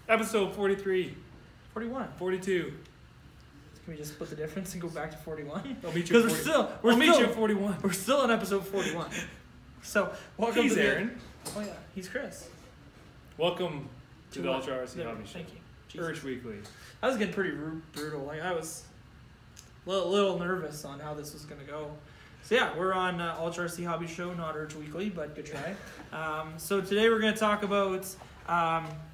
Episode 43. 41. 42. Can we just split the difference and go back to 41? I'll meet you at 40. We'll meet you at 41. We're still on episode 41. So, welcome He's to Aaron. Oh yeah, he's Chris. Welcome to the Ultra RC Hobby Show. Thank you. Urge Weekly. I was getting pretty brutal. Like I was a little nervous on how this was going to go. So yeah, we're on Ultra RC Hobby Show, not Urge Weekly, but good try. So today we're going to talk about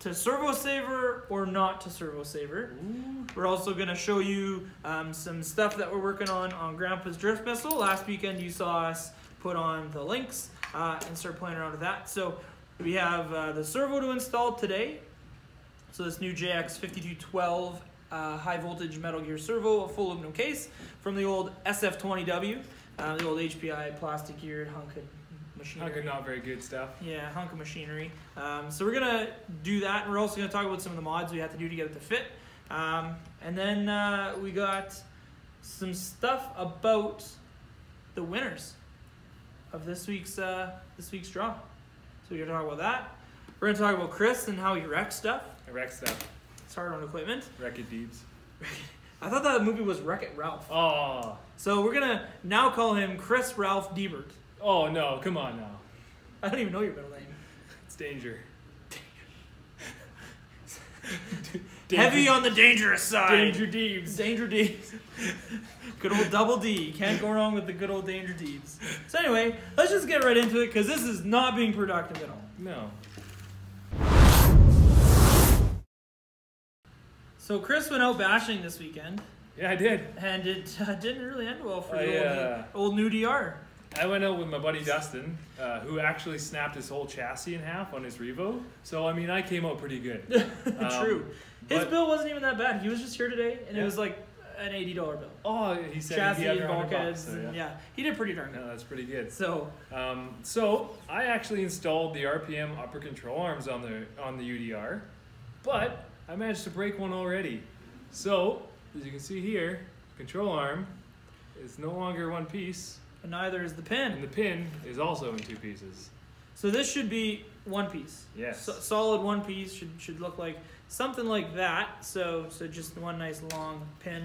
to Servo Saver or not to Servo Saver. Ooh. We're also going to show you some stuff that we're working on Grandpa's Drift Missile. Last weekend you saw us put on the links and start playing around with that. So we have the servo to install today. So this new JX5212 high voltage metal gear servo, a full aluminum case from the old SF20W, the old HPI plastic geared hunk of machinery. Hunk of not very good stuff. Yeah, hunk of machinery. So we're gonna do that, and we're also gonna talk about some of the mods we have to do to get it to fit. And then we got some stuff about the winners of this week's draw. So we're gonna talk about that. We're gonna talk about Chris and how he wrecks stuff. I wreck stuff. It's hard on equipment. Wreck-It Deebs. I thought that movie was Wreck-It Ralph. Oh. So we're gonna now call him Chris Ralph Diebert. Oh no, come on now. I don't even know your middle name. It's Danger. Heavy on the dangerous side. Danger Deebs. Danger Deebs. Good old double D. Can't go wrong with the good old Danger Deebs. So anyway, let's just get right into it because this is not being productive at all. No. So Chris went out bashing this weekend. Yeah, I did. And it didn't really end well for the old new DR. I went out with my buddy Dustin, who actually snapped his whole chassis in half on his Revo. So, I mean, I came out pretty good. True. His bill wasn't even that bad. He was just here today, and it was like an $80 bill. Oh, he said chassis he had and bulkheads. so yeah, he did pretty darn good. No, that's pretty good. So, so I actually installed the RPM upper control arms on the UDR, but I managed to break one already. So, as you can see here, control arm is no longer one piece. And neither is the pin. And the pin is also in two pieces. So this should be one piece. Yes. Solid one piece should look like something like that. So just one nice long pin.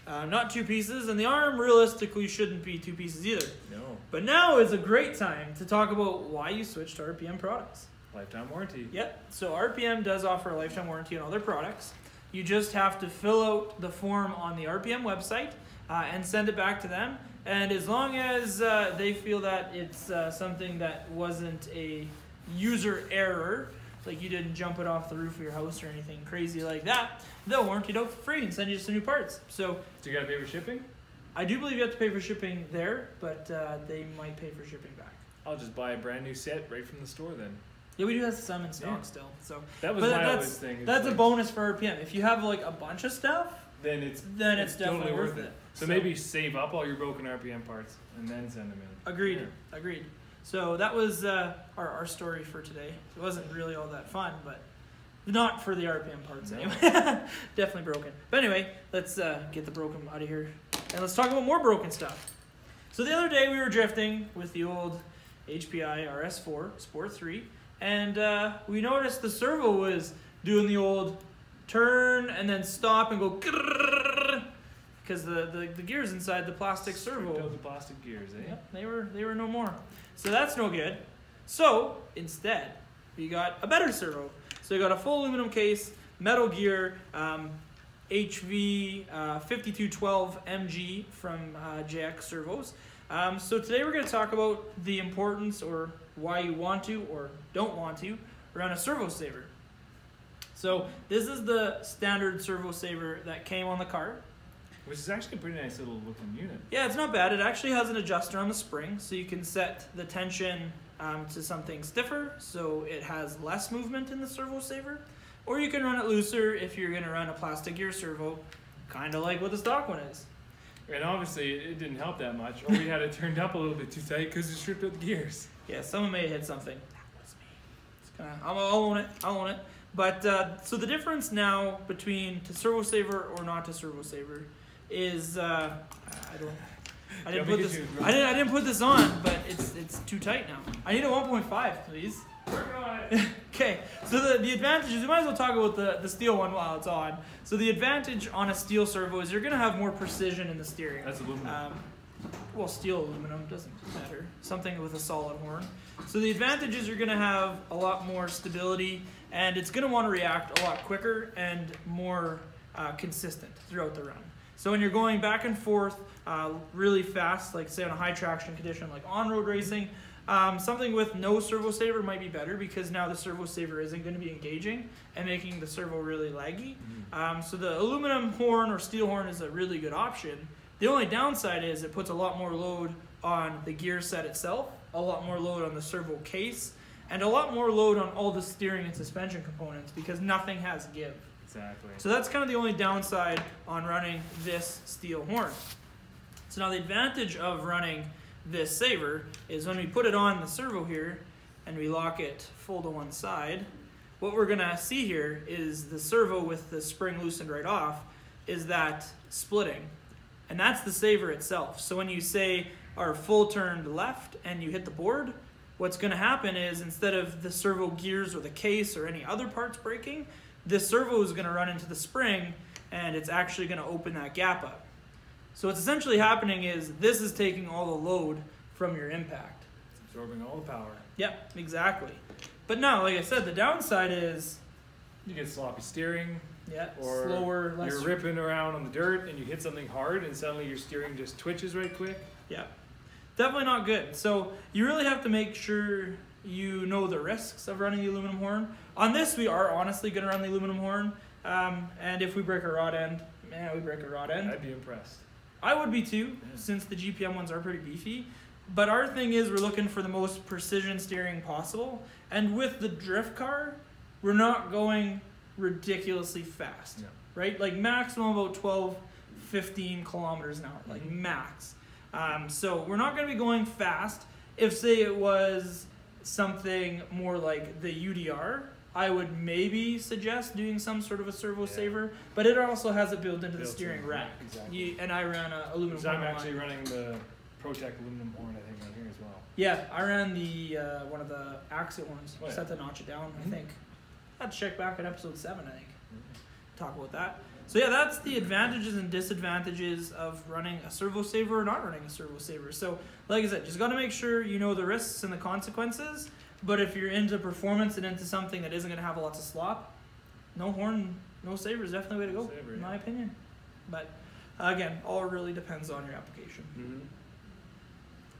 Not two pieces. And the arm realistically shouldn't be two pieces either. No. But now is a great time to talk about why you switch to RPM products. Lifetime warranty. Yep. So RPM does offer a lifetime warranty on all their products. You just have to fill out the form on the RPM website and send it back to them. And as long as they feel that it's something that wasn't a user error, like you didn't jump it off the roof of your house or anything crazy like that, they'll warranty it out for free and send you some new parts. So you gotta pay for shipping? I do believe you have to pay for shipping there, but they might pay for shipping back. I'll just buy a brand new set right from the store then. Yeah, we do have some in stock still. So that was my always thing. That's a bonus for RPM. If you have like a bunch of stuff, then it's definitely worth it. So maybe save up all your broken RPM parts and then send them in. Agreed. Yeah. Agreed. So that was our story for today. It wasn't really all that fun, but not for the RPM parts anyway. Definitely broken. But anyway, let's get the broken out of here. And let's talk about more broken stuff. So the other day we were drifting with the old HPI RS4 Sport 3. And we noticed the servo was doing the old turn and then stop and go because the gears inside the plastic servo. Those plastic gears, eh? Yep, they were no more. So that's no good. So instead, we got a better servo. So we got a full aluminum case, metal gear, HV 5212 MG from JX Servos. So today we're going to talk about the importance or why you want to or don't want to run a Servo Saver. So this is the standard Servo Saver that came on the car. Which is actually a pretty nice little looking unit. Yeah, it's not bad. It actually has an adjuster on the spring, so you can set the tension to something stiffer, so it has less movement in the Servo Saver. Or you can run it looser if you're going to run a plastic gear servo, kind of like what the stock one is. And obviously, it didn't help that much. Or we had it turned up a little bit too tight because it stripped out the gears. Yeah, someone may have hit something. That was me. It's kinda, I'll own it. I'll own it. But so the difference now between to Servo Saver or not to Servo Saver is I didn't put this on, but it's too tight now. I need a 1.5, please. Working on it. Okay, so the advantages, we might as well talk about the steel one while it's on. So the advantage on a steel servo is you're going to have more precision in the steering. That's aluminum. Well, steel aluminum doesn't matter. Something with a solid horn. So the advantage is you're going to have a lot more stability, and it's going to want to react a lot quicker and more consistent throughout the run. So when you're going back and forth really fast, like say on a high traction condition like on-road racing, something with no servo saver might be better, because now the servo saver isn't going to be engaging and making the servo really laggy. So the aluminum horn or steel horn is a really good option. The only downside is it puts a lot more load on the gear set itself, a lot more load on the servo case, and a lot more load on all the steering and suspension components, because nothing has give. Exactly. So that's kind of the only downside on running this steel horn. So now the advantage of running this saver is when we put it on the servo here and we lock it full to one side, what we're gonna see here is the servo with the spring loosened right off is that splitting. And that's the saver itself. So when you say are full turned left and you hit the board, what's gonna happen is instead of the servo gears or the case or any other parts breaking, this servo is gonna run into the spring and it's actually gonna open that gap up. So what's essentially happening is this is taking all the load from your impact. It's absorbing all the power. Yep, exactly. But now, like I said, the downside is You get sloppy steering. yeah, Or slower, less. you're ripping around on the dirt and you hit something hard and suddenly your steering just twitches right quick. Yeah, definitely not good. So you really have to make sure you know the risks of running the aluminum horn. On this, we are honestly going to run the aluminum horn. And if we break a rod end, man, we break a rod end. I'd be impressed. I would be too, since the GPM ones are pretty beefy. But our thing is we're looking for the most precision steering possible. And with the drift car, we're not going ridiculously fast, No. right? Like maximum about 12, 15 kilometers an hour, like max. So we're not going to be going fast. If say it was something more like the UDR, I would maybe suggest doing some sort of a servo saver, but it also has it built into the steering rack. Exactly. And I ran a aluminum So I'm horn actually line. running the ProTech aluminum horn, I think, on here as well. Yeah, I ran the one of the Axit ones. Oh, yeah. Just had to notch it down, I think. I had to check back at episode 7, I think. Talk about that. So yeah, that's the advantages and disadvantages of running a servo saver or not running a servo saver. So like I said, just got to make sure you know the risks and the consequences. But if you're into performance and into something that isn't going to have lots of slop, no horn, no saver is definitely the way to go, Saver, in yeah. my opinion. But again, all really depends on your application.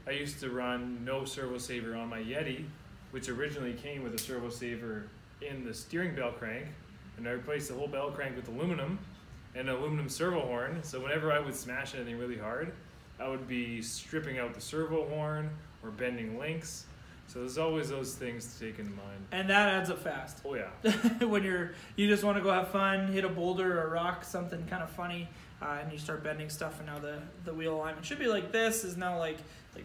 I used to run no servo saver on my Yeti, which originally came with a servo saver in the steering bell crank, and I replaced the whole bell crank with aluminum and an aluminum servo horn. So whenever I would smash anything really hard, I would be stripping out the servo horn or bending links. So there's always those things to take in mind. And that adds up fast. Oh yeah. When you just want to go have fun, hit a boulder or a rock, something kind of funny, and you start bending stuff, and now the wheel alignment should be like this, is now like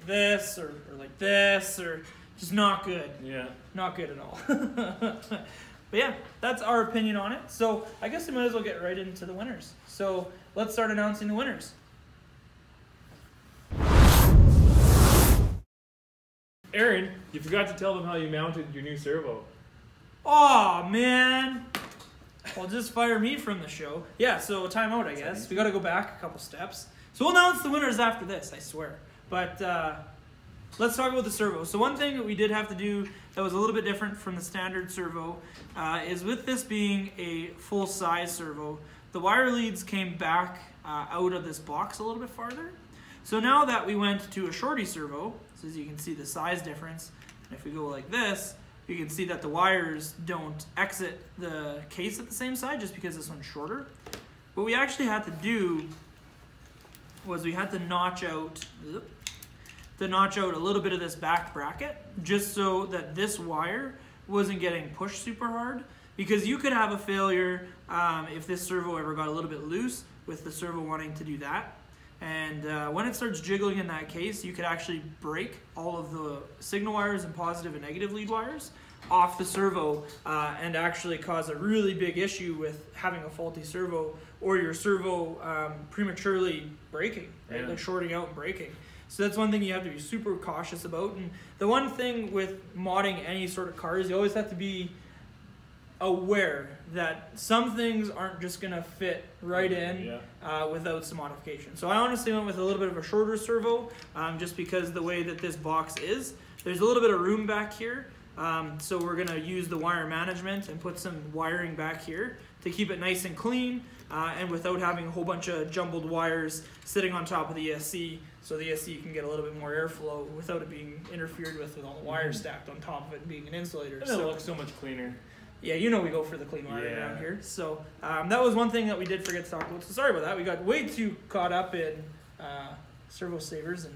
this or like this, or just not good. Yeah. Not good at all. But yeah, that's our opinion on it. So I guess we might as well get right into the winners. So let's start announcing the winners. Aaron, you forgot to tell them how you mounted your new servo. Oh man. Well, just fire me from the show. Yeah, so timeout, I guess. We got to go back a couple steps. So we'll announce the winners after this, I swear. But let's talk about the servo. So one thing that we did have to do that was a little bit different from the standard servo is with this being a full-size servo, the wire leads came back out of this box a little bit farther. So now that we went to a shorty servo, so as you can see the size difference, and if we go like this, you can see that the wires don't exit the case at the same side just because this one's shorter. What we actually had to do was we had to notch out a little bit of this back bracket just so that this wire wasn't getting pushed super hard, because you could have a failure if this servo ever got a little bit loose with the servo wanting to do that. And when it starts jiggling in that case, you could actually break all of the signal wires and positive and negative lead wires off the servo and actually cause a really big issue with having a faulty servo or your servo prematurely breaking, right? Yeah. Like shorting out and breaking. So that's one thing you have to be super cautious about. And the one thing with modding any sort of car is you always have to be aware that some things aren't just going to fit right in without some modification. So I honestly went with a little bit of a shorter servo just because the way that this box is. There's a little bit of room back here. So we're going to use the wire management and put some wiring back here to keep it nice and clean and without having a whole bunch of jumbled wires sitting on top of the ESC, so the ESC can get a little bit more airflow without it being interfered with all the wires stacked on top of it and being an insulator. And it looks so much cleaner. Yeah, you know we go for the clean wiring around here. So that was one thing that we did forget to talk about. So sorry about that. We got way too caught up in Servo Savers and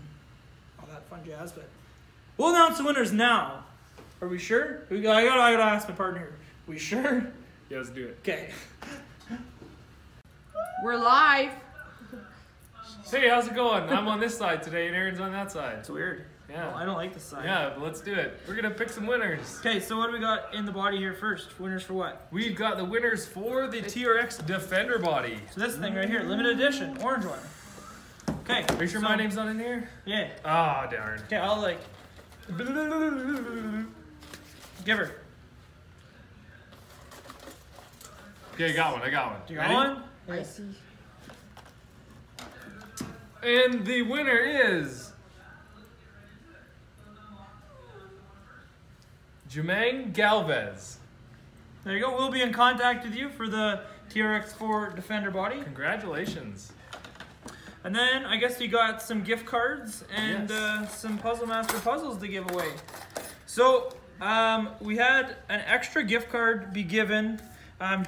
all that fun jazz. But we'll announce the winners now. Are we sure? I gotta ask my partner here. We sure? Yeah, let's do it. Okay. We're live. Hey, how's it going? I'm on this side today and Aaron's on that side. It's weird. Yeah. Well, I don't like this side. Yeah, but let's do it. We're gonna pick some winners. Okay, so what do we got in the body here first? Winners for what? We've got the winners for the TRX Defender body. So this thing right here, limited edition, orange one. Okay. Are you sure my name's not in here? Yeah. Ah, darn. Okay, I'll like give her. Okay, I got one. Do you Ready? got one? I see. And the winner is Jermaine Galvez. There you go. We'll be in contact with you for the TRX4 Defender body. Congratulations. And then I guess you got some gift cards and Yes. some Puzzle Master puzzles to give away. So we had an extra gift card be given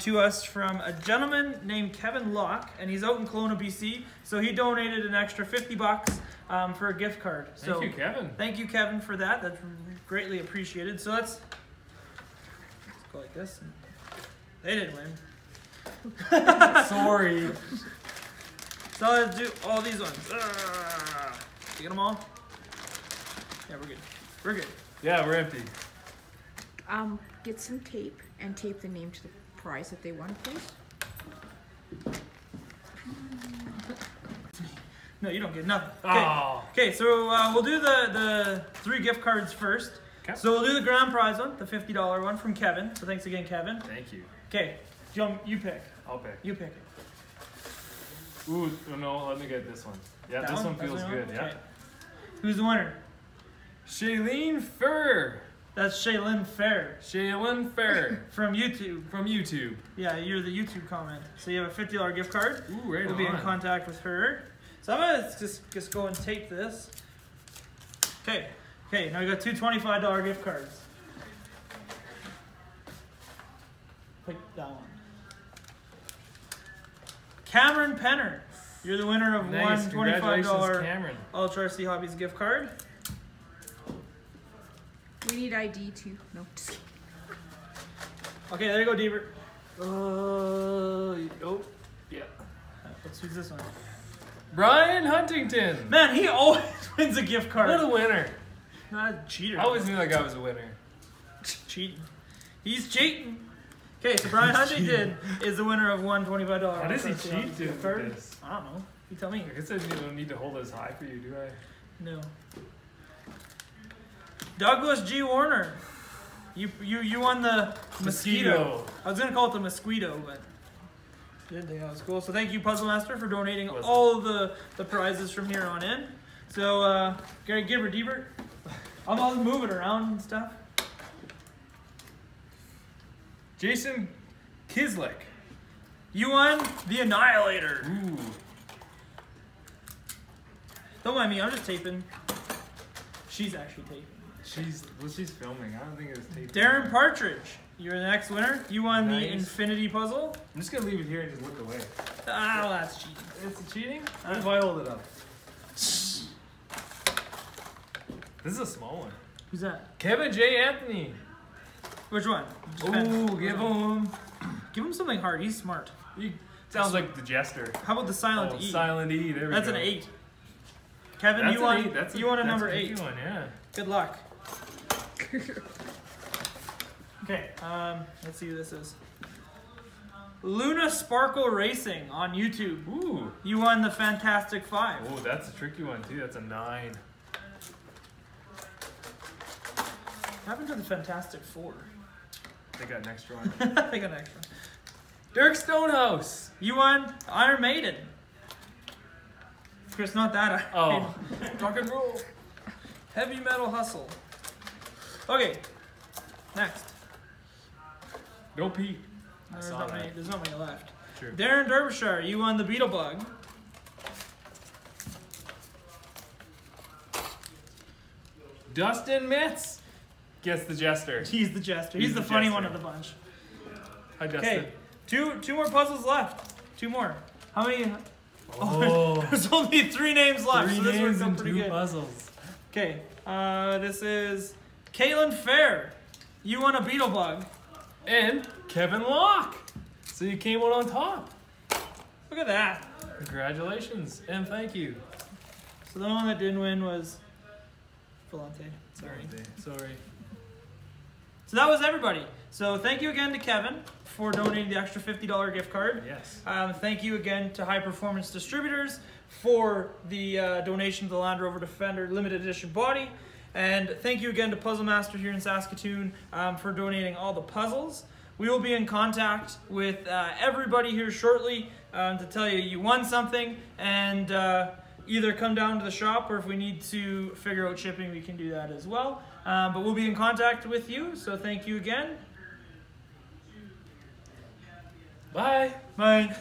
to us from a gentleman named Kevin Locke, and he's out in Kelowna, BC. So he donated an extra $50 for a gift card. So Thank you, Kevin. thank you, Kevin, for that. That's greatly appreciated. So let's go like this. They didn't win. Sorry. So let's do all these ones. You get them all? Yeah, we're good. We're good. Yeah, we're empty. Get some tape and tape the name to the prize that they won, please. No, you don't get nothing. Oh. Okay, so we'll do the 3 gift cards first. Okay. So we'll do the grand prize one, the $50 one from Kevin. So thanks again, Kevin. Thank you. Okay, you pick. I'll pick. You pick it. Ooh, no, let me get this one. Yeah, That this one That's feels the good, one? yeah. Okay. Who's the winner? Shailene Furr. That's Shaylin Fair Shailene Furr. from YouTube. From YouTube. Yeah, you're the YouTube comment. So you have a $50 gift card. Ooh, right We'll be in on. contact with her. So I'm gonna just go and tape this. Okay. Okay, now we got 2 $25 gift cards. Pick that one. Cameron Penner. You're the winner of Nice. one Congratulations, $25 Cameron. Ultra RC Hobbies gift card. We need ID too. No, just kidding. Okay, there you go, Deaver. Oh, yeah. Let's use this one. Brian Huntington. Man, he always wins a gift card. What a winner. Not a cheater. I always knew that guy was a winner. Cheating. He's cheating. Okay, so Brian Huntington is the winner of one $25. How does he RC cheat Hobbies to gift card. this? I don't know. You tell me. I guess I don't need to hold it as high for you, do I? No. Douglas G. Warner. You won the mosquito. I was gonna call it the mosquito, but didn't think that was cool. So thank you, Puzzle Master, for donating all the prizes from here on in. So Gary Gibber Deebert, I'm all moving around and stuff. Jason Kislick. You won the Annihilator. Ooh. Don't mind me, I'm just taping. She's actually taping. She's filming. I don't think it was taped. Darren Partridge, you're the next winner. You won the Nice. Infinity Puzzle. I'm just gonna leave it here and just look away. Ah, well, that's cheating. It's cheating? What if I hold it up? This is a small one. Who's that? Kevin J. Anthony. Which one? Ooh, give him. Give him something hard. He's smart. He sounds like the Jester. How about the Silent Oh, E? Silent E. There we That's go. an 8. Kevin, That's you an won. 8. That's You won a that's number tricky 8. one, yeah. Good luck. Okay. Let's see who this is. Luna Sparkle Racing on YouTube. Ooh. You won the Fantastic Five. Oh, that's a tricky one too. That's a 9. What happened to the Fantastic Four? They got an extra one. They got an extra. Dirk Stonehouse. You won Iron Maiden. Chris, not that. Oh. Rock and roll. Heavy Metal Hustle. Okay. Next. Don't pee. There's not many left. True. Darren Derbyshire, you won the Beetlebug. Dustin Mitz gets the Jester. He's the Jester. He's the funny one of the bunch. Hi, Justin. Okay. Two more puzzles left. 2 more. How many? Oh. There's only 3 names left. 3 so this names works out and pretty 2 good. puzzles. Okay. This is Caitlin Fair. You won a Beetlebug. And Kevin Locke. So you came out on top. Look at that. Congratulations and thank you. So the one that didn't win was Volante. Sorry. Sorry. So that was everybody. So thank you again to Kevin for donating the extra $50 gift card. Yes. Thank you again to High Performance Distributors for the donation to the Land Rover Defender limited edition body. And thank you again to Puzzle Master here in Saskatoon for donating all the puzzles. We will be in contact with everybody here shortly to tell you you won something, and either come down to the shop, or if we need to figure out shipping, we can do that as well. But we'll be in contact with you, so thank you again. Bye. Bye.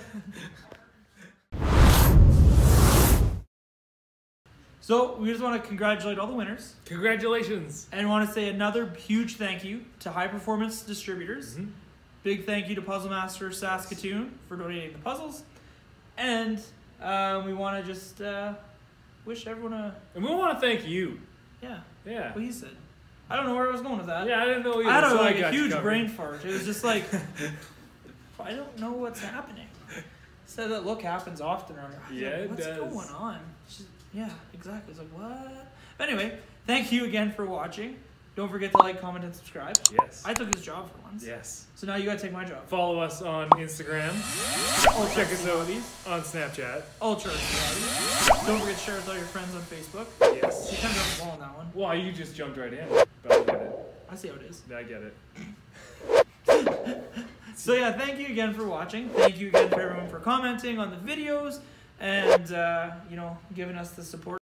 So we just want to congratulate all the winners. Congratulations. And want to say another huge thank you to High Performance Distributors. Mm-hmm. Big thank you to Puzzle Master Saskatoon for donating the puzzles. And we want to just wish everyone a... And we want to thank you. Yeah. Yeah. What he said. I don't know where I was going with that. Yeah, I didn't know either. I had so like got a you huge covered. brain fart. It was just like, I don't know what's happening. So that look happens often. Yeah, it what's does. going on? Yeah, exactly. It's like, what? But anyway, thank you again for watching. Don't forget to like, comment, and subscribe. Yes. I took his job for once. Yes. So now you gotta take my job. Follow us on Instagram. Check us out on Snapchat. Ultra. Don't forget to share with all your friends on Facebook. Yes. You kind of dropped the ball on that one. Well, you just jumped right in. But I get it. I see how it is. I get it. So yeah, thank you again for watching. Thank you again for everyone for commenting on the videos and, you know, giving us the support.